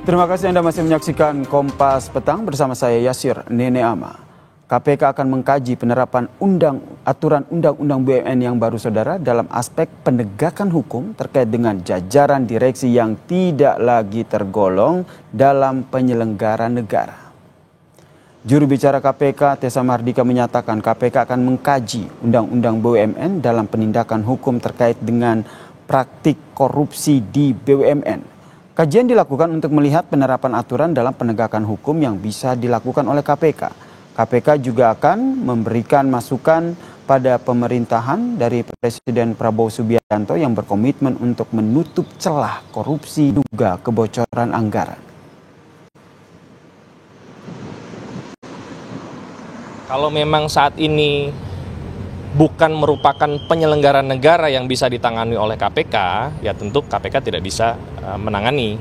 Terima kasih Anda masih menyaksikan Kompas Petang bersama saya Yasir Nene Ama. KPK akan mengkaji penerapan aturan Undang-Undang BUMN yang baru saudara dalam aspek penegakan hukum terkait dengan jajaran direksi yang tidak lagi tergolong dalam penyelenggara negara. Juru bicara KPK Tessa Mardika menyatakan KPK akan mengkaji Undang-Undang BUMN dalam penindakan hukum terkait dengan praktik korupsi di BUMN. Kajian dilakukan untuk melihat penerapan aturan dalam penegakan hukum yang bisa dilakukan oleh KPK. KPK juga akan memberikan masukan pada pemerintahan dari Presiden Prabowo Subianto yang berkomitmen untuk menutup celah korupsi juga kebocoran anggaran. Kalau memang saat ini bukan merupakan penyelenggara negara yang bisa ditangani oleh KPK, ya tentu KPK tidak bisa menangani.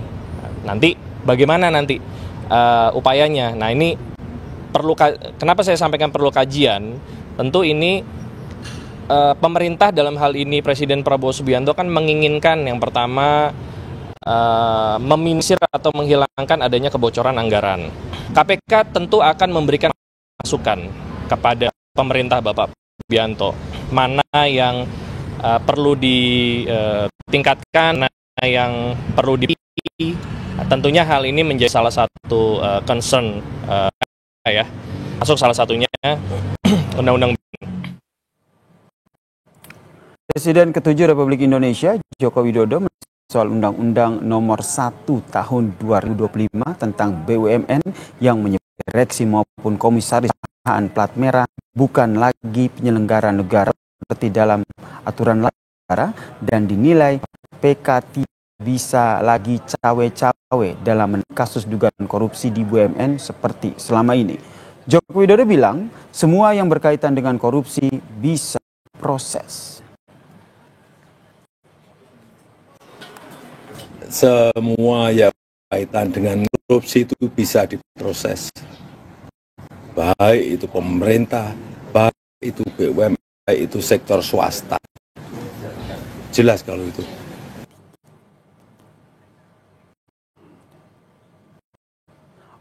Nanti bagaimana nanti upayanya? Nah ini kenapa saya sampaikan perlu kajian? Tentu ini pemerintah dalam hal ini Presiden Prabowo Subianto kan menginginkan yang pertama meminimalisir atau menghilangkan adanya kebocoran anggaran. KPK tentu akan memberikan masukan kepada pemerintah Bapak Subianto, mana yang perlu ditingkatkan, mana yang perlu dipilih. Tentunya hal ini menjadi salah satu concern ya, masuk salah satunya Undang-Undang. Presiden ke-7 Republik Indonesia Joko Widodo soal Undang-Undang Nomor 1 Tahun 2025 tentang BUMN yang menyebut direksi maupun komisaris perusahaan plat merah bukan lagi penyelenggara negara seperti dalam aturan negara dan dinilai KPK tidak bisa lagi cawe-cawe dalam kasus dugaan korupsi di BUMN seperti selama ini. Joko Widodo bilang semua yang berkaitan dengan korupsi bisa proses. Semua yang berkaitan dengan korupsi itu bisa diproses. Baik itu pemerintah, baik itu BUMN, baik itu sektor swasta. Jelas kalau itu.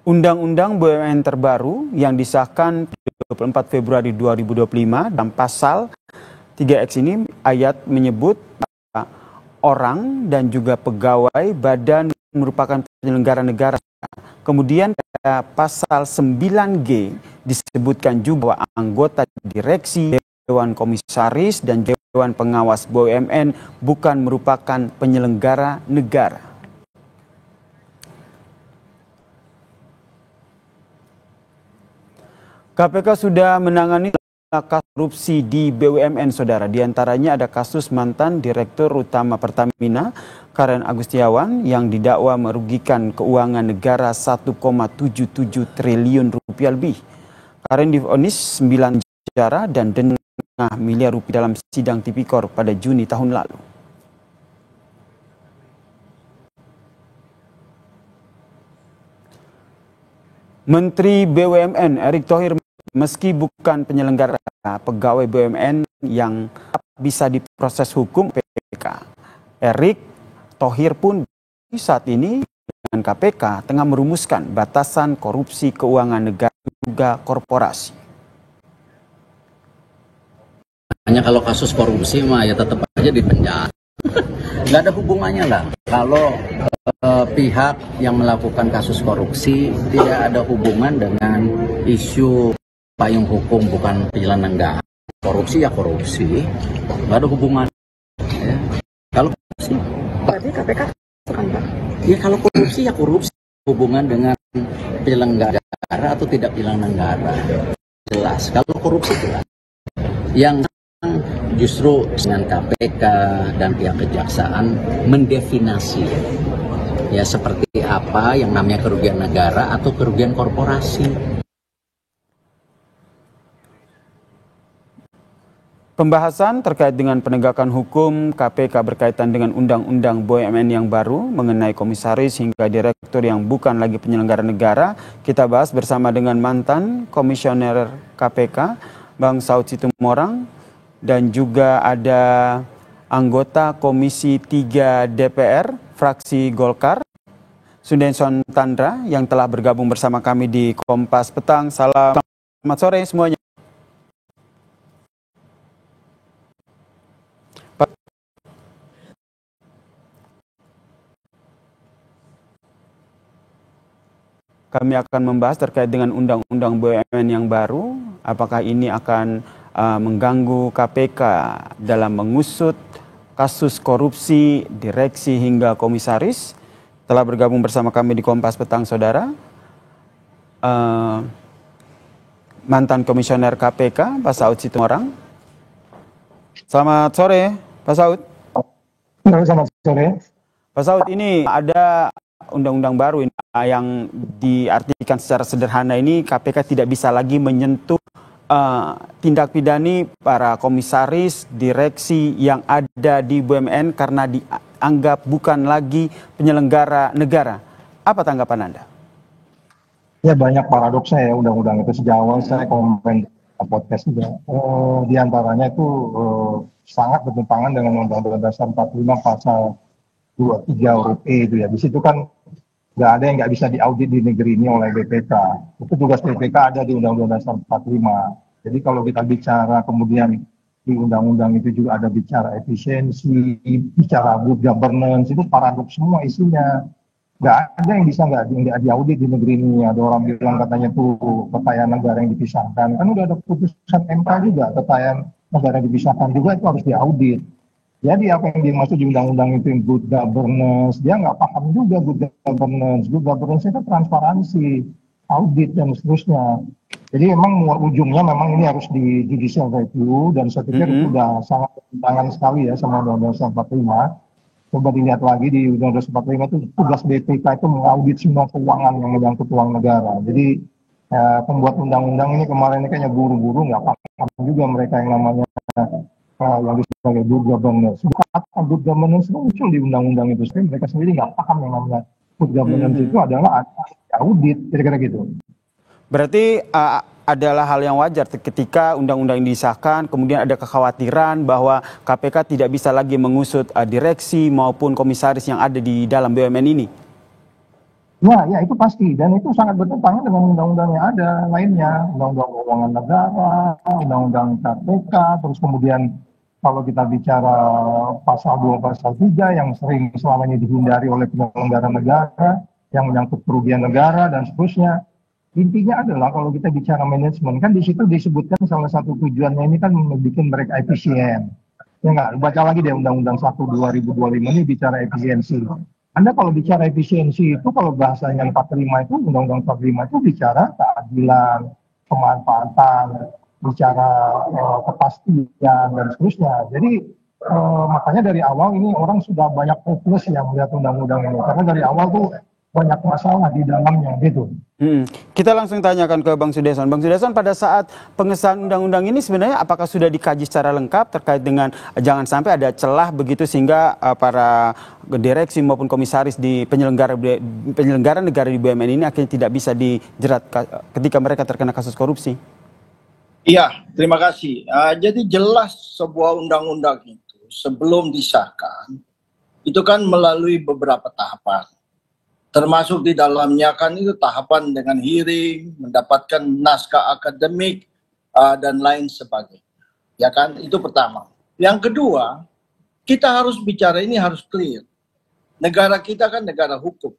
Undang-Undang BUMN terbaru yang disahkan 24 Februari 2025 dalam pasal 3X ini ayat menyebut orang dan juga pegawai badan merupakan penyelenggara negara. Kemudian pasal 9G disebutkan juga bahwa anggota direksi, dewan komisaris dan dewan pengawas BUMN bukan merupakan penyelenggara negara. KPK sudah menangani kasus korupsi di BUMN, saudara. Di antaranya ada kasus mantan Direktur Utama Pertamina, Karen Agustiawan, yang didakwa merugikan keuangan negara 1,77 triliun rupiah lebih. Karen divonis 9 penjara dan denda setengah miliar rupiah dalam sidang Tipikor pada Juni tahun lalu. Menteri BUMN Erick Thohir meski bukan penyelenggara, pegawai BUMN yang bisa diproses hukum KPK. Erick Thohir pun saat ini dengan KPK tengah merumuskan batasan korupsi keuangan negara juga korporasi. Hanya kalau kasus korupsi mah ya tetap aja dipenjara. Nggak ada hubungannya lah. Kalau pihak yang melakukan kasus korupsi tidak ada hubungan dengan isu payung hukum bukan penyelenggara. Korupsi ya korupsi, nggak ada hubungan. Ya. Kalau korupsi, berarti KPK kan Pak? Ya kalau korupsi ya korupsi, hubungan dengan penyelenggara atau tidak penyelenggara jelas. Kalau korupsi jelas. Yang justru dengan KPK dan pihak kejaksaan mendefinisi ya seperti apa yang namanya kerugian negara atau kerugian korporasi. Pembahasan terkait dengan penegakan hukum KPK berkaitan dengan Undang-Undang BUMN yang baru mengenai komisaris hingga direktur yang bukan lagi penyelenggara negara. Kita bahas bersama dengan mantan komisioner KPK, Bang Saud Situmorang, dan juga ada anggota Komisi 3 DPR, fraksi Golkar, Sundenson Tandra yang telah bergabung bersama kami di Kompas Petang. Selamat sore semuanya. Kami akan membahas terkait dengan undang-undang BUMN yang baru. Apakah ini akan mengganggu KPK dalam mengusut kasus korupsi direksi hingga komisaris? Telah bergabung bersama kami di Kompas Petang, saudara. Mantan Komisioner KPK, Pak Saud Situmorang. Selamat sore, Pak Saud. Selamat sore. Pak Saud, ini ada undang-undang baru ini yang diartikan secara sederhana ini KPK tidak bisa lagi menyentuh tindak pidana para komisaris direksi yang ada di BUMN karena dianggap bukan lagi penyelenggara negara. Apa tanggapan Anda? Ya, banyak paradoksnya ya undang-undang itu. Sejak awal saya komen podcast juga. Di antaranya itu sangat bertentangan dengan Undang-Undang Dasar 45 pasal 23 huruf E itu ya. Di situ kan nggak ada yang nggak bisa diaudit di negeri ini oleh BPK. Itu tugas BPK ada di Undang-Undang Dasar 45. Jadi kalau kita bicara kemudian di undang-undang itu juga ada bicara efisiensi, bicara good governance, itu paradoks semua isinya. Nggak ada yang bisa nggak diaudit di negeri ini. Ada orang bilang katanya tuh kekayaan negara yang dipisahkan. Kan udah ada putusan MK juga, kekayaan negara yang dipisahkan juga itu harus diaudit. Jadi apa yang dimaksud di undang-undang itu good governance, dia nggak paham juga good governance. Good governance itu transparansi, audit dan seterusnya. Jadi memang ujungnya memang ini harus di judicial review dan saya pikir itu udah sangat bertentangan sekali ya sama Undang-Undang 45. Coba dilihat lagi di Undang-Undang 45 itu tugas BPK itu mengaudit semua keuangan yang menyangkut uang negara. Jadi pembuat undang-undang ini kemarin ini kayaknya buru-buru, nggak paham juga mereka yang namanya yang disebut sebagai good governance. Kata good governance itu muncul di undang-undang itu sendiri, mereka sendiri nggak paham yang namanya good governance itu adalah audit, kira-kira gitu. Berarti adalah hal yang wajar ketika undang-undang ini disahkan, kemudian ada kekhawatiran bahwa KPK tidak bisa lagi mengusut direksi maupun komisaris yang ada di dalam BUMN ini. Ya itu pasti, dan itu sangat bertentangan dengan undang-undang yang ada lainnya, Undang-Undang Keuangan Negara, Undang-Undang KPK, terus kemudian kalau kita bicara pasal 2, pasal 3 yang sering selama ini dihindari oleh penyelenggara negara, yang menyangkut kerugian negara dan seterusnya. Intinya adalah kalau kita bicara manajemen, kan di situ disebutkan salah satu tujuannya ini kan membuat mereka efisien. Ya nggak, baca lagi deh Undang-Undang 1 2025 ini bicara efisiensi. Anda kalau bicara efisiensi itu, kalau bahasanya 45 itu, Undang-Undang 45 itu bicara keadilan, kemanfaatan, bicara kepastian dan seterusnya. Jadi makanya dari awal ini orang sudah banyak fokus yang melihat undang-undang ini, karena dari awal tuh banyak masalah di dalamnya gitu. Kita langsung tanyakan ke Bang Sundenson. Bang Sundenson, pada saat pengesahan undang-undang ini sebenarnya apakah sudah dikaji secara lengkap terkait dengan jangan sampai ada celah begitu sehingga para direksi maupun komisaris di penyelenggara negara di BUMN ini akhirnya tidak bisa dijerat ketika mereka terkena kasus korupsi? Iya, terima kasih. Jadi jelas sebuah undang-undang itu sebelum disahkan itu kan melalui beberapa tahapan. Termasuk di dalamnya kan itu tahapan dengan hearing, mendapatkan naskah akademik, dan lain sebagainya. Ya kan, itu pertama. Yang kedua, kita harus bicara ini harus clear. Negara kita kan negara hukum.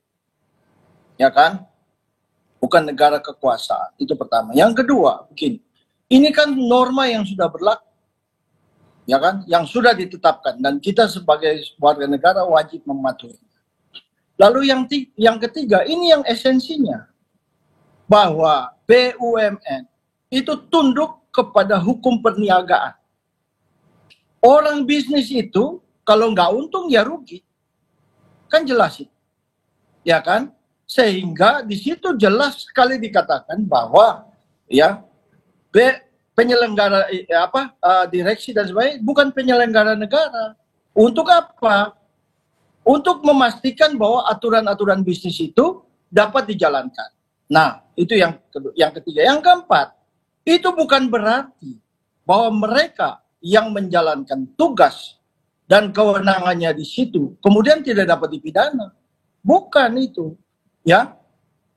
Ya kan? Bukan negara kekuasaan. Itu pertama. Yang kedua, begini. Ini kan norma yang sudah berlaku. Ya kan? Yang sudah ditetapkan. Dan kita sebagai warga negara wajib mematuhi. Lalu yang ketiga, ini yang esensinya, bahwa BUMN itu tunduk kepada hukum perniagaan. Orang bisnis itu kalau nggak untung ya rugi, kan jelas itu, ya kan? Sehingga di situ jelas sekali dikatakan bahwa ya penyelenggara direksi dan sebagainya bukan penyelenggara negara. Untuk apa? Untuk memastikan bahwa aturan-aturan bisnis itu dapat dijalankan. Nah, itu yang ketiga. Yang keempat, itu bukan berarti bahwa mereka yang menjalankan tugas dan kewenangannya di situ kemudian tidak dapat dipidana. Bukan itu. ya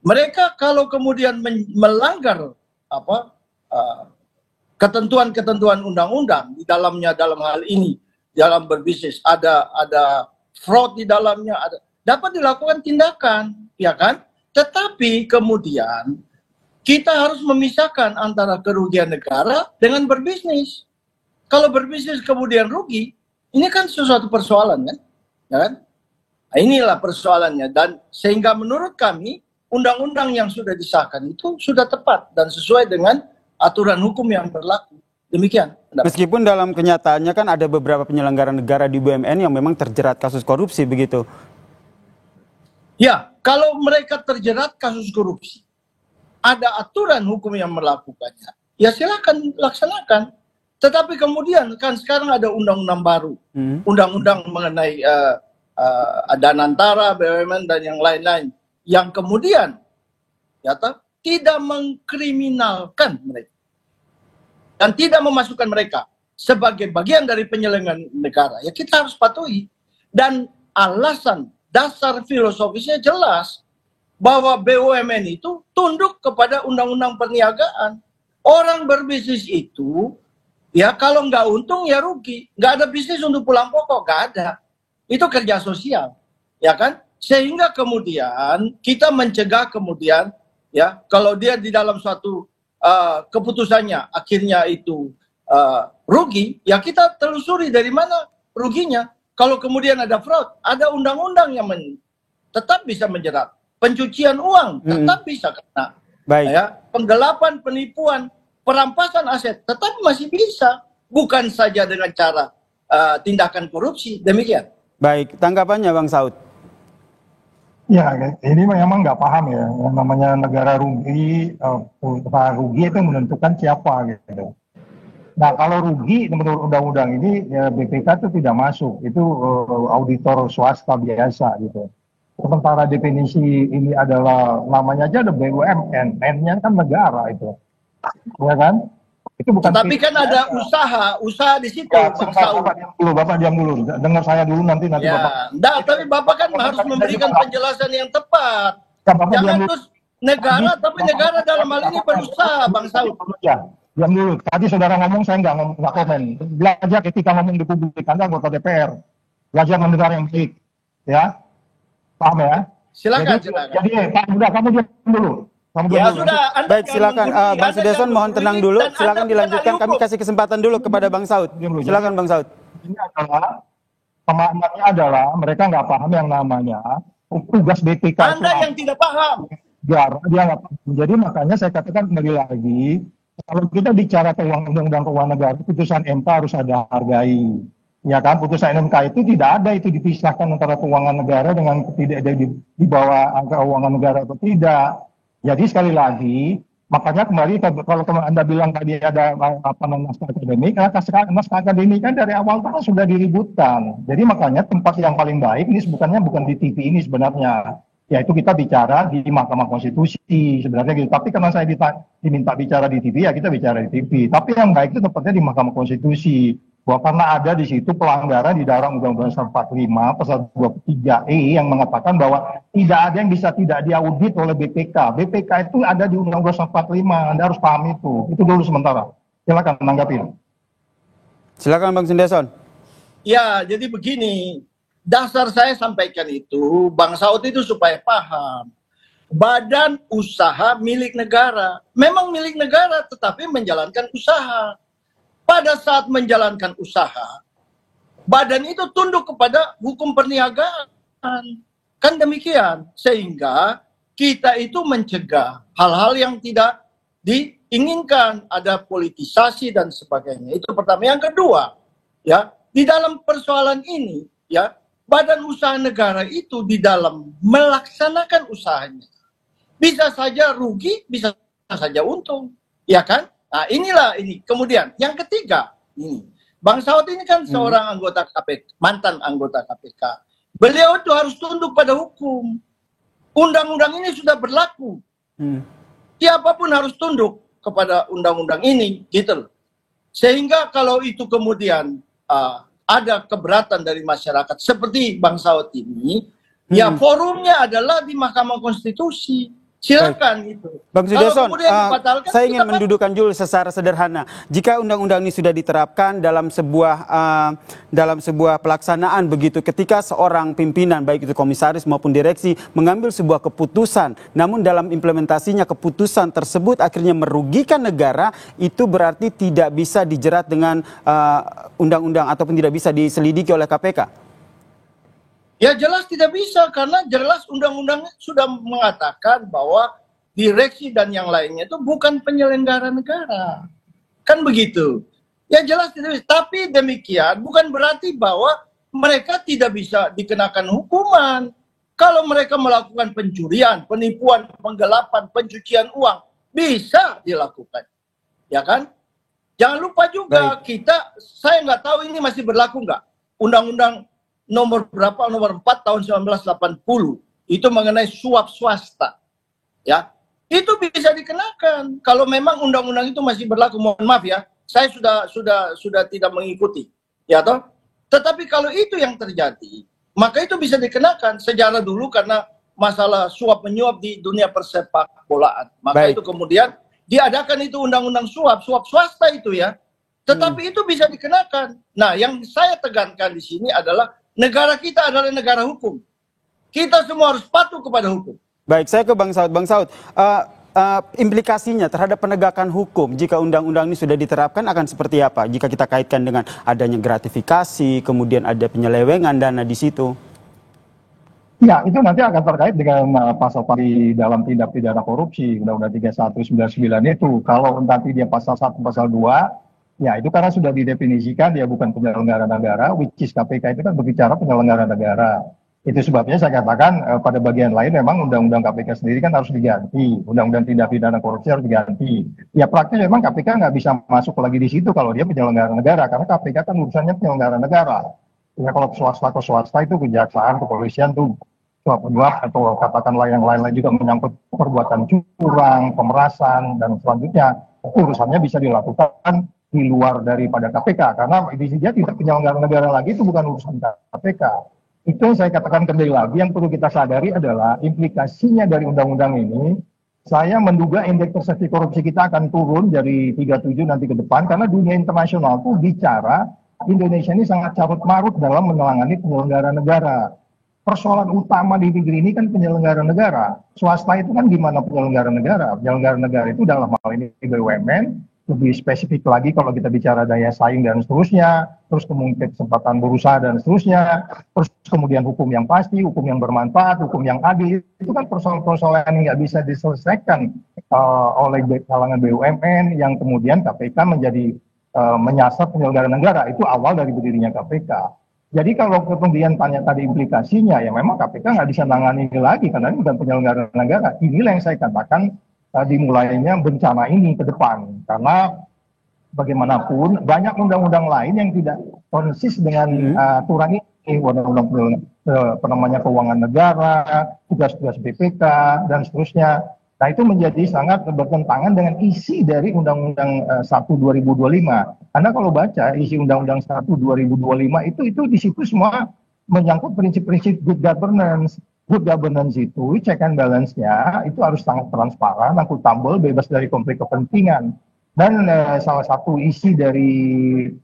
mereka kalau kemudian melanggar apa ketentuan-ketentuan undang-undang di dalamnya, dalam hal ini dalam berbisnis ada fraud di dalamnya, dapat dilakukan tindakan, ya kan? Tetapi kemudian kita harus memisahkan antara kerugian negara dengan berbisnis. Kalau berbisnis kemudian rugi, ini kan sesuatu persoalan kan, ya kan? Nah, inilah persoalannya, dan sehingga menurut kami undang-undang yang sudah disahkan itu sudah tepat dan sesuai dengan aturan hukum yang berlaku. Demikian. Meskipun dalam kenyataannya kan ada beberapa penyelenggara negara di BUMN yang memang terjerat kasus korupsi begitu. Ya, kalau mereka terjerat kasus korupsi, ada aturan hukum yang melakukannya, ya silakan laksanakan. Tetapi kemudian kan sekarang ada undang-undang baru, undang-undang mengenai Danantara, BUMN dan yang lain-lain, yang kemudian tidak mengkriminalkan mereka dan tidak memasukkan mereka sebagai bagian dari penyelenggaraan negara. Ya kita harus patuhi. Dan alasan dasar filosofisnya jelas bahwa BUMN itu tunduk kepada undang-undang perniagaan. Orang berbisnis itu ya kalau nggak untung ya rugi. Nggak ada bisnis untuk pulang pokok, nggak ada. Itu kerja sosial, ya kan? Sehingga kemudian kita mencegah kemudian ya kalau dia di dalam suatu keputusannya akhirnya itu rugi, ya kita telusuri dari mana ruginya. Kalau kemudian ada fraud, ada undang-undang yang tetap bisa menjerat. Pencucian uang tetap bisa kena. Baik. Ya, penggelapan, penipuan, perampasan aset tetap masih bisa, bukan saja dengan cara tindakan korupsi. Demikian. Baik, tanggapannya Bang Saud. Ya, ini memang nggak paham ya, yang namanya negara rugi, rugi itu menentukan siapa gitu. Nah kalau rugi menurut undang-undang ini, ya BPK itu tidak masuk, itu auditor swasta biasa gitu. Sementara definisi ini adalah, namanya aja ada BUMN, N-nya kan negara itu, ya kan? Itu bukan. Tapi kan ada usaha di situ. Ya, Bapak diam dulu, dengar saya dulu nanti ya, Bapak. Tapi Bapak kan harus memberikan penjelasan yang tepat. Ya, jangan terus negara, tapi negara dalam hal ini berusaha, Bang Saud. Ya, diam dulu. Tadi saudara ngomong, saya nggak komen. Belajar ketika ngomong di publik, Anda anggota DPR. Belajar mendengar yang baik, ya. Paham ya? Silakan. Jadi Pak, udah kamu diam dulu. Ya sudah, baik silakan Bang Sudeson mohon tenang dulu, silakan dilanjutkan, kami kasih kesempatan dulu kepada Bang Saud. Silakan Bang Saud. Ini adalah pemahamannya adalah mereka nggak paham yang namanya tugas BPK. Anda yang tidak paham. Dia nggak paham. Jadi makanya saya katakan kembali lagi, kalau kita bicara undang-undang keuangan negara, putusan MK harus ada hargai. Ya kan, putusan MK itu tidak ada itu dipisahkan antara keuangan negara dengan tidak ada di bawah angka keuangan negara atau tidak. Jadi sekali lagi, makanya kembali kalau Anda bilang tadi ada naskah akademik, naskah akademik kan dari awal kan sudah diributkan. Jadi makanya tempat yang paling baik ini bukan di TV ini sebenarnya, yaitu kita bicara di Mahkamah Konstitusi sebenarnya gitu. Tapi karena saya diminta bicara di TV, ya kita bicara di TV. Tapi yang baik itu tempatnya di Mahkamah Konstitusi. Bahwa karena ada di situ pelanggaran di dalam Undang-Undang 45 pasal 23E yang mengatakan bahwa tidak ada yang bisa tidak diaudit oleh BPK. BPK itu ada di Undang-Undang 45, Anda harus paham itu. Itu dulu sementara. Silakan menanggapi. Silakan Bang Sudeson. Ya, jadi begini. Dasar saya sampaikan itu, Bang Saud itu supaya paham. Badan usaha milik negara. Memang milik negara, tetapi menjalankan usaha. Pada saat menjalankan usaha, badan itu tunduk kepada hukum perniagaan. Kan demikian. Sehingga kita itu mencegah hal-hal yang tidak diinginkan. Ada politisasi dan sebagainya. Itu pertama. Yang kedua, ya, di dalam persoalan ini, ya, badan usaha negara itu di dalam melaksanakan usahanya. Bisa saja rugi, bisa saja untung. Ya kan? Nah inilah ini. Kemudian yang ketiga, ini Bang Saud ini kan seorang anggota KPK, mantan anggota KPK. Beliau itu harus tunduk pada hukum. Undang-undang ini sudah berlaku. Siapapun harus tunduk kepada undang-undang ini, gitu loh. Sehingga kalau itu kemudian ada keberatan dari masyarakat seperti Bang Saud ini, Ya forumnya adalah di Mahkamah Konstitusi. Silakan gitu. Bang Kalau Sudesson, kemudian dibatalkan, saya ingin kita mendudukan dulu secara sederhana. Jika undang-undang ini sudah diterapkan dalam sebuah pelaksanaan begitu, ketika seorang pimpinan baik itu komisaris maupun direksi mengambil sebuah keputusan, namun dalam implementasinya keputusan tersebut akhirnya merugikan negara, itu berarti tidak bisa dijerat dengan undang-undang ataupun tidak bisa diselidiki oleh KPK. Ya jelas tidak bisa, karena jelas undang-undang sudah mengatakan bahwa direksi dan yang lainnya itu bukan penyelenggara negara. Kan begitu. Ya jelas tidak bisa. Tapi demikian bukan berarti bahwa mereka tidak bisa dikenakan hukuman. Kalau mereka melakukan pencurian, penipuan, penggelapan, pencucian uang, bisa dilakukan. Ya kan? Jangan lupa juga saya nggak tahu ini masih berlaku nggak. Undang-undang nomor 4 tahun 1980 itu mengenai suap swasta, ya itu bisa dikenakan kalau memang undang-undang itu masih berlaku. Mohon maaf ya, saya sudah tidak mengikuti, ya toh. Tetapi kalau itu yang terjadi, maka itu bisa dikenakan sejarah dulu karena masalah suap menyuap di dunia persepak bolaan. Maka itu kemudian diadakan itu undang-undang suap swasta itu ya. Tetapi itu bisa dikenakan. Nah, yang saya tegankan di sini adalah negara kita adalah negara hukum. Kita semua harus patuh kepada hukum. Baik, saya ke Bang Saud. Bang Saud, implikasinya terhadap penegakan hukum jika undang-undang ini sudah diterapkan akan seperti apa? Jika kita kaitkan dengan adanya gratifikasi, kemudian ada penyelewengan dana di situ. Ya, itu nanti akan terkait dengan pasal di dalam tindak pidana korupsi, Undang-Undang 3199 itu. Kalau nanti dia pasal 1, pasal 2, ya itu karena sudah didefinisikan dia bukan penyelenggara negara, which is KPK itu kan berbicara penyelenggara negara. Itu sebabnya saya katakan pada bagian lain memang undang-undang KPK sendiri kan harus diganti. Undang-undang tindak pidana korupsi harus diganti. Ya praktis memang KPK nggak bisa masuk lagi di situ kalau dia penyelenggara negara, karena KPK kan urusannya penyelenggara negara. Ya kalau swasta itu kejaksaan, kepolisian tuh suap menyuap atau katakanlah yang lain-lain juga menyangkut perbuatan curang, pemerasan dan selanjutnya urusannya bisa dilakukan di luar daripada KPK, karena dia tidak penyelenggara negara lagi, itu bukan urusan KPK. Itu yang saya katakan kembali lagi, yang perlu kita sadari adalah implikasinya dari undang-undang ini. Saya menduga indeks persepsi korupsi kita akan turun dari 37 nanti ke depan, karena dunia internasional tuh bicara Indonesia ini sangat carut marut dalam menangani penyelenggara negara. Persoalan utama di negeri ini kan penyelenggara negara. Swasta itu kan gimana penyelenggara negara? Penyelenggara negara itu dalam hal ini BUMN, lebih spesifik lagi kalau kita bicara daya saing dan seterusnya, terus kemudian kesempatan berusaha dan seterusnya, terus kemudian hukum yang pasti, hukum yang bermanfaat, hukum yang adil, itu kan persoalan-persoalan yang nggak bisa diselesaikan oleh kalangan BUMN yang kemudian KPK menjadi menyasar penyelenggara negara. Itu awal dari berdirinya KPK. Jadi kalau kemudian tanya tadi implikasinya, ya memang KPK nggak bisa nangani ini lagi karena ini bukan penyelenggara negara. Inilah yang saya katakan dimulainya bencana ini ke depan, karena bagaimanapun banyak undang-undang lain yang tidak konsis dengan aturan ini, undang-undang keuangan negara, tugas-tugas BPK dan seterusnya. Nah itu menjadi sangat bertentangan dengan isi dari Undang-Undang 1 2025. Anda kalau baca isi Undang-Undang 1 2025 itu di situ semua menyangkut prinsip-prinsip good governance. Good governance itu, check and balance-nya itu harus sangat transparan, akuntabel, bebas dari konflik kepentingan. Dan salah satu isi dari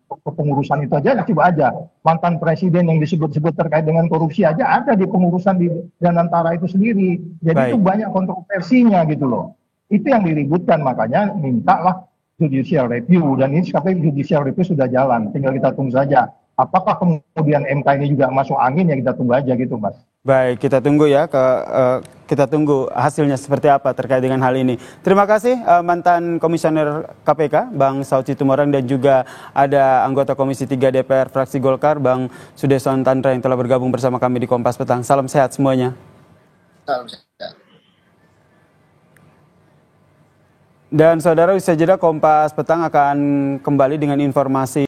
kepengurusan itu aja, coba aja, mantan presiden yang disebut-sebut terkait dengan korupsi aja ada di pengurusan di Danantara itu sendiri. Jadi itu banyak kontroversinya gitu loh. Itu yang diributkan, makanya mintalah judicial review. Dan ini sekarang judicial review sudah jalan, tinggal kita tunggu saja. Apakah kemudian MK ini juga masuk angin, ya kita tunggu aja gitu Mas. Baik, kita tunggu ya, kita tunggu hasilnya seperti apa terkait dengan hal ini. Terima kasih mantan Komisioner KPK, Bang Saud Situmorang, dan juga ada anggota Komisi 3 DPR fraksi Golkar, Bang Sudesson Tandra yang telah bergabung bersama kami di Kompas Petang. Salam sehat semuanya. Salam sehat. Dan saudara, usai jeda Kompas Petang akan kembali dengan informasi